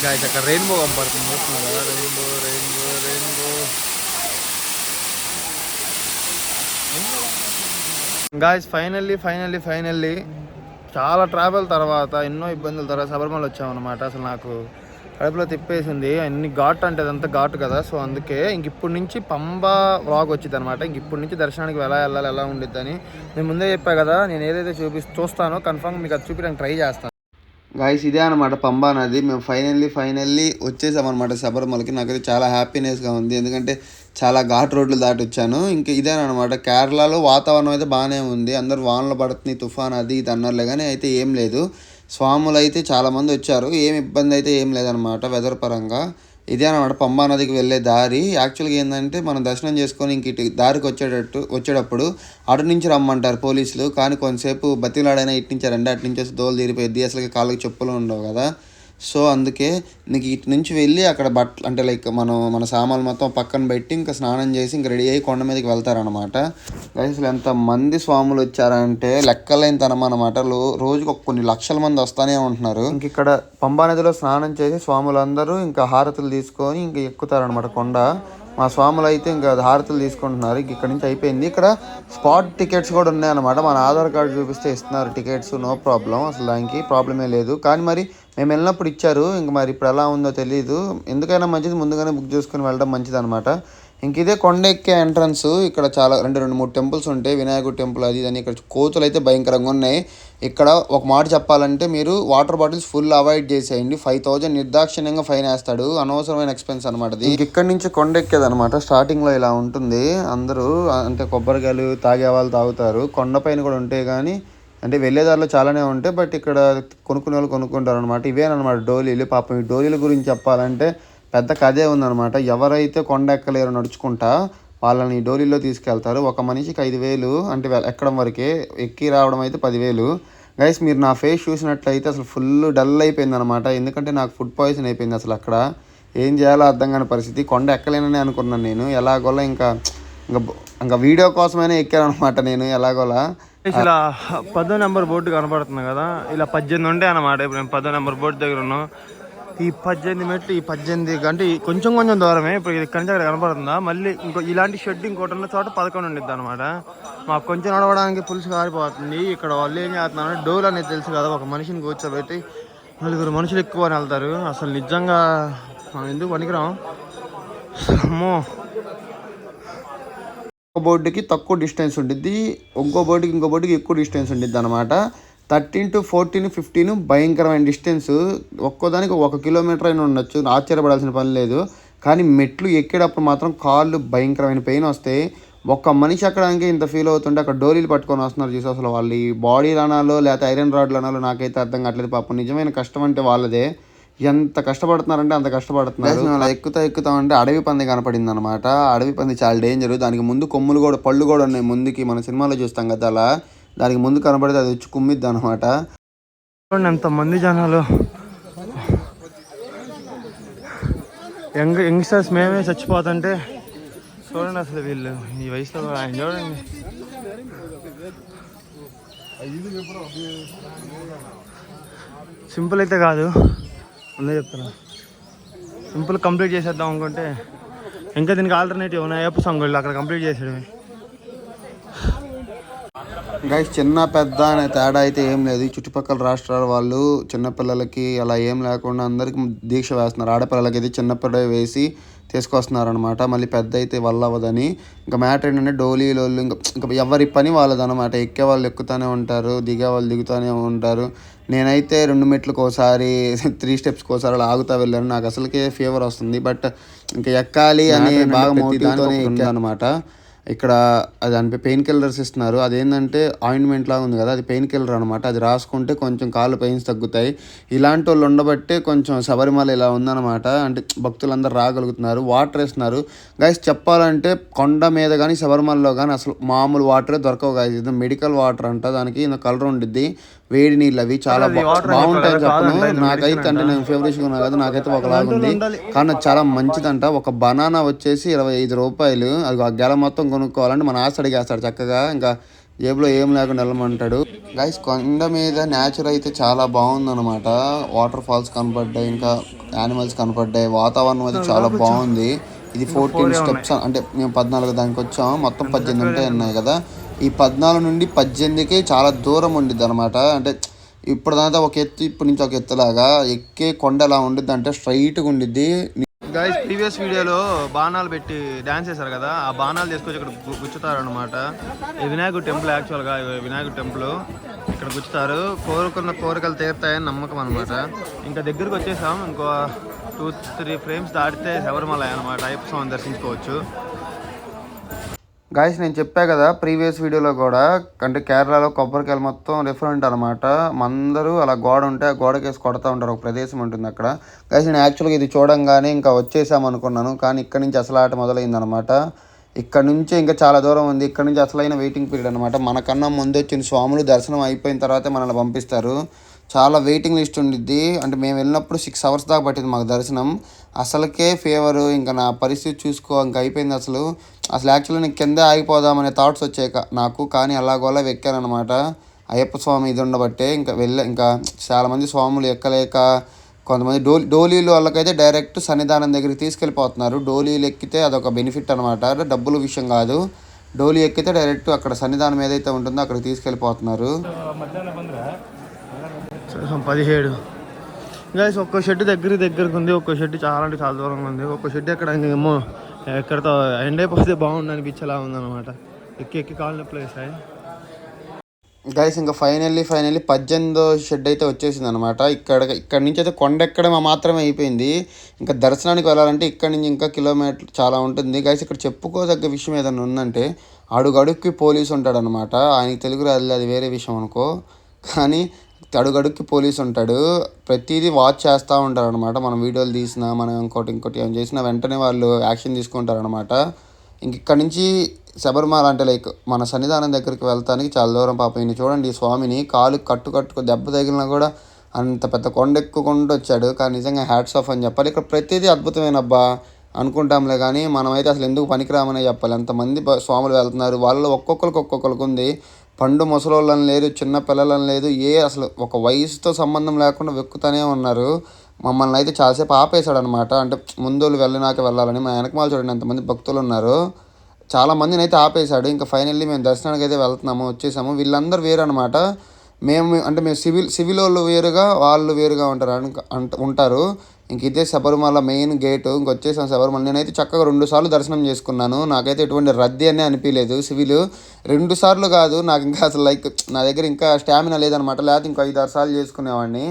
Guys అక్కడ rainbow కనపడుతుంది, చూస్తున్నారు కదా, rainbow rainbow rainbow. Guys finally చాలా ట్రావెల్ తర్వాత, ఎన్నో ఇబ్బందుల తర్వాత శబరిమల వచ్చామన్నమాట. అసలు నాకు కడుపులో తిప్పేసింది. అన్ని ఘాట్ అంటే అదంతా ఘాట్ కదా, సో అందుకే ఇంక ఇప్పుడు నుంచి పంబా వ్లాగ్ వచ్చింది అనమాట. ఇంక ఇప్పుడు నుంచి దర్శనానికి ఎలా వెళ్ళాలి, ఎలా ఉండిద్దని నేను ముందే చెప్పా కదా. నేను ఏదైతే చూస్తానో కన్ఫర్మ్ మీకు అది చూపించడానికి ట్రై చేస్తాను. గాయస్ ఇదే అనమాట పంబా నది. మేము ఫైనల్లీ వచ్చేసామన్నమాట శబరిమలకి. నాకైతే చాలా హ్యాపీనెస్గా ఉంది, ఎందుకంటే చాలా ఘాట్ రోడ్లు దాటి వచ్చాను. ఇంకా ఇదేనమాట. కేరళలో వాతావరణం అయితే బాగానే ఉంది, అందరూ వానలు పడుతుంది, తుఫాన్ అది ఇది అన్నారులే, కానీ అయితే ఏం లేదు. స్వాములు అయితే చాలామంది వచ్చారు, ఏం ఇబ్బంది అయితే ఏం లేదనమాట వెదర్ పరంగా. ఇదే అనమాట పంబా నదికి వెళ్ళే దారి. యాక్చువల్గా ఏంటంటే మనం దర్శనం చేసుకొని ఇంక ఇటు దారికి వచ్చేటప్పుడు అటు నుంచి రమ్మంటారు పోలీసులు, కానీ కొంతసేపు బతిలాడైనా ఇటు నుంచి రండి, అటు నుంచి వచ్చి దోలు తీరిపోయింది, అసలు కాళ్ళకి చెప్పులు ఉండవు కదా. సో అందుకే నీకు ఇటు నుంచి వెళ్ళి అక్కడ బట్టలు అంటే లైక్ మన సామాన్లు మొత్తం పక్కన పెట్టి ఇంకా స్నానం చేసి ఇంకా రెడీ అయ్యి కొండ మీదకి వెళ్తారనమాట. అసలు ఎంతమంది స్వాములు వచ్చారంటే లెక్కలేని తనం అనమాట. రోజుకు కొన్ని లక్షల మంది వస్తానే ఉంటున్నారు. ఇంక ఇక్కడ పంబా నదిలో స్నానం చేసి స్వాములందరూ ఇంకా హారతులు తీసుకొని ఇంకా ఎక్కుతారనమాట కొండ. మా స్వాములు అయితే ఇంకా హారతులు తీసుకుంటున్నారు. ఇంక ఇక్కడ నుంచి అయిపోయింది. ఇక్కడ స్పాట్ టికెట్స్ కూడా ఉన్నాయన్నమాట. మన ఆధార్ కార్డు చూపిస్తే ఇస్తున్నారు టికెట్స్, నో ప్రాబ్లం, అసలు దానికి ప్రాబ్లమే లేదు. కానీ మరి మేము వెళ్ళినప్పుడు ఇచ్చారు, ఇంక మరి ఇప్పుడు ఎలా ఉందో తెలియదు. ఎందుకైనా మంచిది ముందుగానే బుక్ చేసుకుని వెళ్ళడం మంచిది అనమాట. ఇంక ఇదే కొండ ఎక్కే ఎంట్రన్స్. ఇక్కడ చాలా రెండు మూడు టెంపుల్స్ ఉంటాయి, వినాయకుడు టెంపుల్ అది అని. ఇక్కడ కోతులు అయితే భయంకరంగా ఉన్నాయి. ఇక్కడ ఒక మాట చెప్పాలంటే మీరు వాటర్ బాటిల్స్ ఫుల్ అవాయిడ్ చేసేయండి. 5,000 నిర్దాక్షిణ్యంగా ఫైన్ వేస్తాడు, అనవసరమైన ఎక్స్పెన్స్ అనమాట. ఇక్కడ నుంచి కొండ ఎక్కేదనమాట. స్టార్టింగ్లో ఇలా ఉంటుంది. అందరూ అంటే కొబ్బరికాయలు తాగే వాళ్ళు తాగుతారు. కొండపైన కూడా ఉంటాయి, కానీ అంటే వెళ్ళేదారిలో చాలానే ఉంటాయి, బట్ ఇక్కడ కొనుక్కునే వాళ్ళు కొనుక్కుంటారు అనమాట. ఇవేనమాట డోలీలు. పాపం ఈ డోలీల గురించి చెప్పాలంటే పెద్ద కథే ఉందన్నమాట. ఎవరైతే కొండ ఎక్కలేరు నడుచుకుంటా వాళ్ళని డోలీలో తీసుకెళ్తారు. ఒక మనిషికి 5,000, అంటే ఎక్కడం వరకే, ఎక్కి రావడం అయితే 10,000. గైస్ మీరు నా ఫేస్ చూసినట్లయితే అసలు ఫుల్ డల్ అయిపోయింది అనమాట, ఎందుకంటే నాకు ఫుడ్ పాయిజన్ అయిపోయింది. అసలు అక్కడ ఏం చేయాలో అర్థం కాని పరిస్థితి. కొండ ఎక్కలేనని అనుకున్నాను నేను ఎలాగోలా. ఇంకా వీడియో కోసమైనా ఎక్కాను అనమాట నేను ఎలాగోలా. ఇలా 10వ నెంబర్ బోర్డు కనపడుతుంది కదా, ఇలా 18 ఉంటాయి అనమాట. ఇప్పుడు మేము 10వ నెంబర్ బోర్డు దగ్గర ఉన్నాం. ఈ 18 మెట్లు, ఈ 18 అంటే కొంచెం దూరమే. ఇప్పుడు ఇక్కడి నుంచి అక్కడ కనపడుతుందా, మళ్ళీ ఇలాంటి షెడ్ ఇంకోటి ఉన్న చోట 11 ఉండిద్ది అనమాట. మాకు కొంచెం నడవడానికి పులుసు కారిపోతుంది. ఇక్కడ వాళ్ళు ఏం చేస్తున్నారు, డోర్ అనేది తెలుసు కదా, ఒక మనిషిని కూర్చోబెట్టి 4 మనుషులు ఎక్కువ అని వెళ్తారు. అసలు నిజంగా మనం ఎందుకు పనికిరాం. అమ్మో, ఒక బోర్డుకి తక్కువ డిస్టెన్స్ ఉండిద్ది, ఇంకో బోర్డుకి ఎక్కువ డిస్టెన్స్ ఉండిద్ది అనమాట. 13 to 14, 15 భయంకరమైన డిస్టెన్స్. ఒక్కోదానికి 1 కిలోమీటర్ అయినా ఉండొచ్చు, ఆశ్చర్యపడాల్సిన పని లేదు. కానీ మెట్లు ఎక్కేటప్పుడు మాత్రం కాళ్ళు భయంకరమైన పెయిన్ వస్తాయి. ఒక్క మనిషి ఎక్కడానికి ఇంత ఫీల్ అవుతుంటే అక్కడ డోరీలు పట్టుకొని వస్తున్నారు చూసి, అసలు వాళ్ళు ఈ బాడీలు అనాలో లేకపోతే ఐరన్ రాడ్లు అనాలో నాకైతే అర్థం కావట్లేదు. పాపం నిజమైన కష్టం అంటే వాళ్ళదే. ఎంత కష్టపడుతున్నారంటే అంత కష్టపడుతున్నారు. అలా ఎక్కుతామంటే అడవి పంది కనపడింది అనమాట. అడవి పంది చాలా డేంజర్. దానికి ముందు కొమ్ములు కూడా, పళ్ళు కూడా ఉన్నాయి ముందుకి. మన సినిమాలో చూస్తాం కదా అలా, దానికి ముందు కనపడితే అది వచ్చి కుమ్మిద్ది అనమాట. ఎంతమంది జనాలు, యంగ్స్టర్స్ మేమే చచ్చిపోతుంటే చూడండి అసలు వీళ్ళు ఈ వయసులో ఆయన చూడండి. సింపుల్ అయితే కాదు, ఉందే చెప్తాను. సింపుల్ కంప్లీట్ చేసేద్దాం అనుకుంటే ఇంకా దీనికి ఆల్టర్నేటివ్ ఉన్నాయి. అయ్యప్ప సంగుళ్ళు అక్కడ కంప్లీట్ చేసేయడమే. గైస్ చిన్న పెద్ద అనే తేడా అయితే ఏం లేదు. చుట్టుపక్కల రాష్ట్రాల వాళ్ళు చిన్నపిల్లలకి అలా ఏం లేకుండా అందరికి దీక్ష వేస్తున్నారు. ఆడపిల్లలకి అయితే చిన్నపిల్ల వేసి తీసుకొస్తున్నారు అనమాట. మళ్ళీ పెద్ద అయితే వల్ల అవ్వదని. ఇంకా మ్యాటర్ ఏంటంటే డోలీలు ఇంకా ఎవరి పని వాళ్ళదనమాట. ఎక్కే వాళ్ళు ఎక్కుతూనే ఉంటారు, దిగే వాళ్ళు దిగుతూనే ఉంటారు. నేనైతే 2 మెట్లకు ఒకసారి 3 స్టెప్స్కి ఒకసారి అలా ఆగుతూ వెళ్ళాను. నాకు అసలుకే ఫీవర్ వస్తుంది, బట్ ఇంకా ఎక్కాలి అని బాగా మోటివ్తోనే ఎక్కాను అనమాట. ఇక్కడ అది అనిపి పెయిన్ కిల్లర్స్ ఇస్తున్నారు. అదేంటంటే ఆయింట్మెంట్ లాగా ఉంది కదా, అది పెయిన్ కిల్లర్ అనమాట. అది రాసుకుంటే కొంచెం కాళ్ళు పెయిన్స్ తగ్గుతాయి. ఇలాంటి వాళ్ళు ఉండబట్టే కొంచెం శబరిమల ఇలా ఉందన్నమాట. అంటే భక్తులందరూ రాగలుగుతున్నారు. వాటర్ వేస్తున్నారు. గైస్ చెప్పాలంటే కొండ మీద కానీ శబరిమలలో కానీ అసలు మామూలు వాటరే దొరకవు గైస్. ఇది మెడికల్ వాటర్ అంట, దానికి కలర్ ఉండిద్ది, వేడి నీళ్ళు అవి చాలా బాగుంటాయి చెప్పను. నాకైతే అంటే నేను ఫేవరెట్గా ఉన్నా కదా, నాకైతే ఒకలాగా ఉంది, కానీ చాలా మంచిదంట. ఒక బనానా వచ్చేసి 25 రూపాయలు. అది ఆ గెల మొత్తం కొనుక్కోవాలంటే మన ఆశ అడిగేస్తాడు చక్కగా. ఇంకా జేబులో ఏం లేకుండా వెళ్ళమంటాడు. గైస్ కొండ మీద నేచర్ అయితే చాలా బాగుందన్నమాట. వాటర్ ఫాల్స్ కనపడ్డాయి, ఇంకా యానిమల్స్ కనపడ్డాయి, వాతావరణం అయితే చాలా బాగుంది. ఇది 14 స్టెప్స్, అంటే మేము 14 దానికి వచ్చాము, మొత్తం 18 ఉంటాయి అన్నాయి కదా. ఈ 14 నుండి 18కి చాలా దూరం ఉండిద్ది అనమాట. అంటే ఇప్పుడు దాకా ఒక ఎత్తు, ఇప్పటి నుంచి ఒక ఎత్తులాగా ఎక్కే కొండ ఎలా ఉండిద్ది అంటే స్ట్రైట్గా ఉండిద్ది. గైస్ ప్రీవియస్ వీడియోలో బాణాలు పెట్టి డాన్స్ చేశారు కదా, ఆ బాణాలు తీసుకొచ్చి ఇక్కడ గుచ్చుతారు అనమాట. ఈ వినాయకుడు టెంపుల్, యాక్చువల్గా వినాయకుడు టెంపుల్ ఇక్కడ గుచ్చుతారు. కోరుకున్న కోరికలు తీరుతాయని నమ్మకం అనమాట. ఇంకా దగ్గరకు వచ్చేసాం, ఇంకో 2-3 ఫ్రేమ్స్ దాటితే శబరిమల అనమాట, అయ్యప్ప స్వామిని దర్శించుకోవచ్చు. గాయస్ నేను చెప్పా కదా ప్రీవియస్ వీడియోలో కూడా, అంటే కేరళలో కొబ్బరికాయలు మొత్తం డిఫరెంట్ అనమాట. అందరూ అలా గోడ ఉంటే ఆ గోడకేసి కొడతా ఉంటారు, ఒక ప్రదేశం ఉంటుంది అక్కడ. గాయస్ నేను యాక్చువల్గా ఇది చూడంగానే ఇంకా వచ్చేసాం అనుకున్నాను, కానీ ఇక్కడ నుంచి అసలు ఆట మొదలైందనమాట. ఇక్కడ నుంచి ఇంకా చాలా దూరం ఉంది. ఇక్కడ నుంచి అసలైన వెయిటింగ్ పీరియడ్ అనమాట. మనకన్నా ముందు వచ్చిన స్వాములు దర్శనం అయిపోయిన తర్వాతే మనల్ని పంపిస్తారు. చాలా వెయిటింగ్ లిస్ట్ ఉండిద్ది. అంటే మేము వెళ్ళినప్పుడు 6 hours దాకా పట్టింది మాకు దర్శనం. అసలుకే ఫీవరు, ఇంకా నా పరిస్థితి చూసుకో, ఇంకా అయిపోయింది అసలు. యాక్చువల్లీ నేను కింద ఆగిపోదామనే థాట్స్ వచ్చాయి నాకు, కానీ అలాగోలా ఎక్కానమాట. అయ్యప్ప స్వామి ఇది ఉండబట్టే ఇంకా చాలామంది స్వాములు ఎక్కలేక, కొంతమంది డోలీలు వాళ్ళకైతే డైరెక్ట్ సన్నిధానం దగ్గరికి తీసుకెళ్ళిపోతున్నారు. డోలీలు ఎక్కితే అదొక బెనిఫిట్ అనమాట, డబ్బుల విషయం కాదు. డోలీ ఎక్కితే డైరెక్ట్ అక్కడ సన్నిధానం ఏదైతే ఉంటుందో అక్కడికి తీసుకెళ్ళిపోతున్నారు. 17 గైస్ ఒక్కో షెడ్ దగ్గరకు ఉంది, ఒక్కో షెడ్ చాలా అంటే చాలా దూరంగా ఉంది. ఒక్కో షెడ్ ఎక్కడ ఏమో ఎక్కడితో ఎండ్ అయిపోతే బాగుండు అనిపించేలా ఉందన్నమాట. ఎక్కి కాళ్ళు నొప్పులు వేసాయి. గైస్ ఇంకా ఫైనల్లీ 18వ షెడ్ అయితే వచ్చేసింది అనమాట. ఇక్కడ నుంచి అయితే కొండ ఎక్కడం మాత్రమే అయిపోయింది. ఇంకా దర్శనానికి వెళ్ళాలంటే ఇక్కడ నుంచి ఇంకా కిలోమీటర్లు చాలా ఉంటుంది. గైస్ ఇక్కడ చెప్పుకోదగ్గ విషయం ఏదైనా ఉందంటే, అడుగడుక్కి పోలీసు ఉంటాడనమాట. ఆయనకి తెలుగు రాదు, అది వేరే విషయం అనుకో, కానీ అడుగడుక్కి పోలీసు ఉంటాడు. ప్రతిదీ వాచ్ చేస్తూ ఉంటారు అనమాట. మనం వీడియోలు తీసినా, మనం ఇంకోటి ఏం చేసినా వెంటనే వాళ్ళు యాక్షన్ తీసుకుంటారు అనమాట. ఇక్కడ నుంచి శబరిమల అంటే లైక్ మన సన్నిధానం దగ్గరికి వెళ్తానికి చాలా దూరం. పాపం ఈయన చూడండి, ఈ స్వామిని కాలు కట్టుకు దెబ్బ తగిలినా కూడా అంత పెద్ద కొండ ఎక్కుకుంటూ వచ్చాడు. కానీ నిజంగా హ్యాట్స్ ఆఫ్ అని చెప్పాలి. ఇక్కడ ప్రతిదీ అద్భుతమేనబ్బా అనుకుంటాంలే, కానీ మనమైతే అసలు ఎందుకు పనికిరామనే చెప్పాలి. ఎంతమంది స్వాములు వెళ్తున్నారు, వాళ్ళలో ఒక్కొక్కరికి ఉంది. పండు ముసలోళ్ళని లేదు, చిన్న పిల్లలని లేదు, అసలు ఒక వయసుతో సంబంధం లేకుండా వెక్కుతూనే ఉన్నారు. మమ్మల్ని అయితే చాలాసేపు ఆపేశాడు అనమాట. అంటే ముందు వెళ్ళినాక వెళ్ళాలని. మా వెనకమాల చూడండి ఎంతమంది భక్తులు ఉన్నారు. చాలామందిని అయితే ఆపేశాడు. ఇంకా ఫైనల్లీ మేము దర్శనానికి అయితే వచ్చేసాము. వీళ్ళందరూ వేరు అనమాట. మేము సివిల్ వాళ్ళు వేరుగా, వాళ్ళు వేరుగా ఉంటారు. ఇంక ఇదే శబరిమల మెయిన్ గేటు. ఇంకొచ్చేసాం శబరిమల. నేనైతే చక్కగా 2 సార్లు దర్శనం చేసుకున్నాను. నాకైతే ఎటువంటి రద్దీ అనే అనిపించలేదు. సివిల్ 2 సార్లు కాదు, నాకు ఇంకా అసలు లైక్ నా దగ్గర ఇంకా స్టామినా లేదనమాట. లేకపోతే ఇంకో 5-6 సార్లు చేసుకునేవాడిని.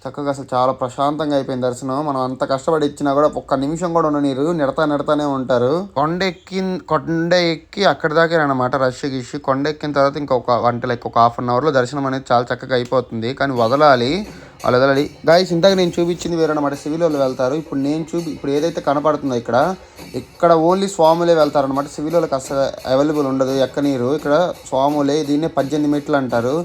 చక్కగా అసలు చాలా ప్రశాంతంగా అయిపోయింది దర్శనం. మనం అంత కష్టపడి ఇచ్చినా కూడా ఒక్క నిమిషం కూడా ఉండనీరు, నెడతానే ఉంటారు. కొండ ఎక్కి అక్కడి దాకే అనమాట రష్ గిష్. కొండ ఎక్కిన తర్వాత ఇంకొక ఒక 1/2 hourలో దర్శనం అనేది చాలా చక్కగా అయిపోతుంది. కానీ వదలాలి. గాయస్ ఇంతకు నేను చూపించింది వేరనమాట. సివిల్ వాళ్ళు వెళ్తారు. ఇప్పుడు ఏదైతే కనపడుతుందో ఇక్కడ ఓన్లీ స్వాములే వెళ్తారనమాట. సివిల్ వాళ్ళకి అసలు అవైలబుల్ ఉండదు, ఎక్కనీరు. ఇక్కడ స్వాములే. దీన్నే 18 మెట్లు అంటారు.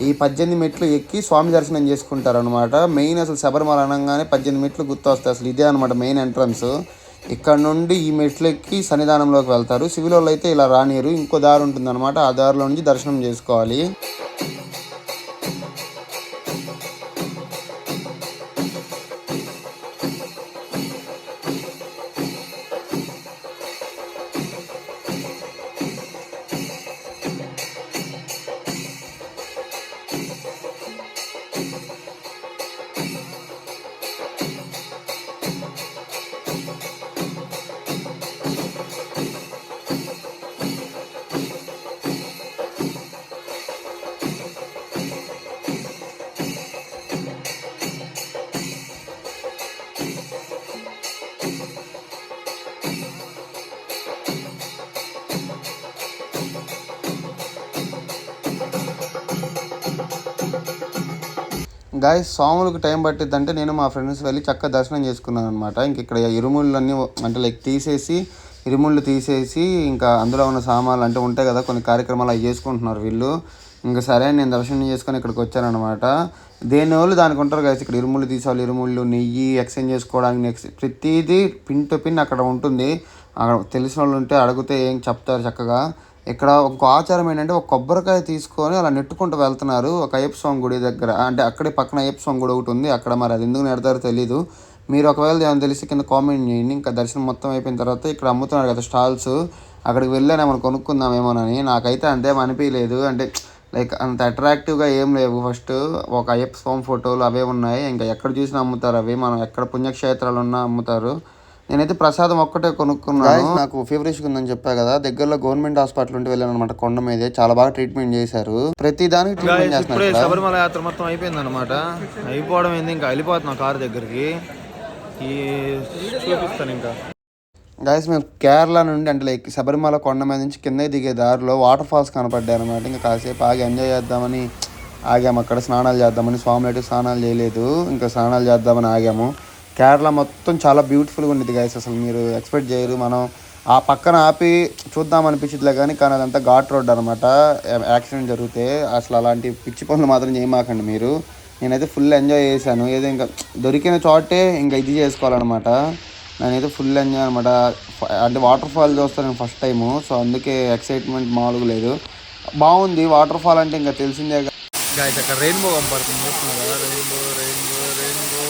ఈ 18 మెట్లు ఎక్కి స్వామి దర్శనం చేసుకుంటారు అనమాట. మెయిన్ అసలు శబరిమల అనగానే 18 మెట్లు గుర్తొస్తాయి. అసలు ఇదే అనమాట మెయిన్ ఎంట్రన్స్. ఇక్కడ నుండి ఈ మెట్లు ఎక్కి సన్నిధానంలోకి వెళ్తారు. సివిల్ వాళ్ళు అయితే ఇలా రానియరు, ఇంకో దారి ఉంటుంది అనమాట. ఆ దారిలో నుంచి దర్శనం చేసుకోవాలి. గాయస్ స్వాములకు టైం పట్టిద్దంటే నేను మా ఫ్రెండ్స్ వెళ్ళి చక్కగా దర్శనం చేసుకున్నాను అనమాట. ఇంక ఇక్కడ ఇరుముళ్ళన్నీ అంటే లైక్ ఇరుముళ్ళు తీసేసి ఇంకా అందులో ఉన్న సామాన్లు అంటే ఉంటాయి కదా, కొన్ని కార్యక్రమాలు అవి చేసుకుంటున్నారు వీళ్ళు. ఇంకా సరే నేను దర్శనం చేసుకొని ఇక్కడికి వచ్చానమాట. దేని వాళ్ళు దానికి ఉంటారు గాయస్. ఇక్కడ ఇరుముళ్ళు తీసేవాళ్ళు ఇరుముళ్ళు, నెయ్యి ఎక్స్చేంజ్ చేసుకోవడానికి ప్రతిదీ పిన్ టు పిన్ అక్కడ ఉంటుంది. అక్కడ తెలిసిన వాళ్ళు ఉంటే అడిగితే ఏం చెప్తారు చక్కగా. ఇక్కడ ఒక ఆచారం ఏంటంటే ఒక కొబ్బరికాయ తీసుకొని అలా నెట్టుకుంటూ వెళ్తున్నారు ఒక అయ్యప్ప స్వామి గుడి దగ్గర. అంటే అక్కడే పక్కన అయ్యప్ప స్వామి గుడి ఒకటి ఉంది అక్కడ. మరి అది ఎందుకు నెడతారో తెలీదు. మీరు ఒకవేళ ఏమైనా తెలిసి కింద కామెంట్ చేయండి. ఇంకా దర్శనం మొత్తం అయిపోయిన తర్వాత ఇక్కడ అమ్ముతున్నారు కదా స్టాల్స్, అక్కడికి వెళ్ళాను ఏమైనా కొనుక్కుందామేమోనని. నాకైతే అంతేం అనిపించలేదు. అంటే లైక్ అంత అట్రాక్టివ్గా ఏం లేవు. ఫస్ట్ ఒక అయ్యప్ప స్వామి ఫోటోలు అవే ఉన్నాయి. ఇంకా ఎక్కడ చూసినా అమ్ముతారు అవి. మనం ఎక్కడ పుణ్యక్షేత్రాలు ఉన్నా అమ్ముతారు. నేనైతే ప్రసాదం ఒక్కటే కొనుక్కున్నాను. నాకు ఫీవరిష్గా ఉందని చెప్పా కదా, దగ్గరలో గవర్నమెంట్ హాస్పిటల్ ఉంటే వెళ్ళాను అనమాట. కొండ మీదే చాలా బాగా ట్రీట్మెంట్ చేశారు. ప్రతి దానికి ట్రీట్మెంట్ చేస్తున్నారు. ఇప్పుడే శబరిమల యాత్ర మొత్తం అయిపోయింది అనమాట. అయిపోవడం ఏంది, ఇంకా వెళ్ళిపోతున్నాం కారు దగ్గరికి. ఈ చూపిస్తాను ఇంకా. గైస్ మేము కేరళ నుండి అంటే లైక్ శబరిమల కొండ మీద నుంచి కిందకి దిగే దారిలో వాటర్ ఫాల్స్ కనపడ్డాయి అనమాట. ఇంకా కాసేపు ఆగి ఎంజాయ్ చేద్దామని ఆగాము. అక్కడ స్నానాలు చేద్దామని, స్వామి అయితే స్నానాలు చేయలేదు, ఇంకా స్నానాలు చేద్దామని ఆగాము. కేరళ మొత్తం చాలా బ్యూటిఫుల్గా ఉండేది గైస్. అసలు మీరు ఎక్స్పెక్ట్ చేయరు. మనం ఆ పక్కన ఆపి చూద్దాం అనిపించట్లే కానీ అదంతా ఘాట్ రోడ్ అనమాట. యాక్సిడెంట్ జరిగితే అసలు అలాంటి పిచ్చి పనులు మాత్రం చేయమాకండి మీరు. నేనైతే ఫుల్ ఎంజాయ్ చేశాను. ఏదో ఇంకా దొరికిన చోటే ఇంకా ఇది చేసుకోవాలన్నమాట. నేనైతే ఫుల్ ఎంజాయ్ అనమాట. అంటే వాటర్ ఫాల్ చూస్తాను నేను ఫస్ట్ టైము. సో అందుకే ఎక్సైట్మెంట్ మామూలుగా లేదు. బాగుంది వాటర్ ఫాల్ అంటే ఇంకా తెలిసిందే. గాయస్ అక్కడ రెయిన్బో కనపడుతుంది, చూస్తున్నారు కదా, రెయిన్బో రెయిన్బో రెయిన్బో.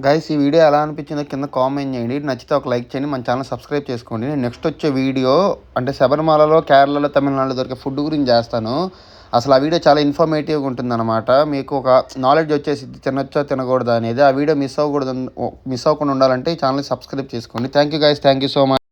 గైస్ ఈ వీడియో ఎలా అనిపించిందో కింద కామెంట్ చేయండి. నచ్చితే ఒక లైక్ చేయండి, మన ఛానల్ సబ్స్క్రైబ్ చేసుకోండి. నేను నెక్స్ట్ వచ్చే వీడియో అంటే శబరిమలలో, కేరళలో, తమిళనాడులో దొరికే ఫుడ్ గురించి చేస్తాను. అసలు ఆ వీడియో చాలా ఇన్ఫర్మేటివ్గా ఉంటుందన్నమాట. మీకు ఒక నాలెడ్జ్ వచ్చేసి తినొచ్చో తినకూడదు అనేది. ఆ వీడియో మిస్ అవ్వకుండా ఉండాలంటే ఈ ఛానల్ సబ్స్క్రైబ్ చేసుకోండి. Thank you guys, thank you so much.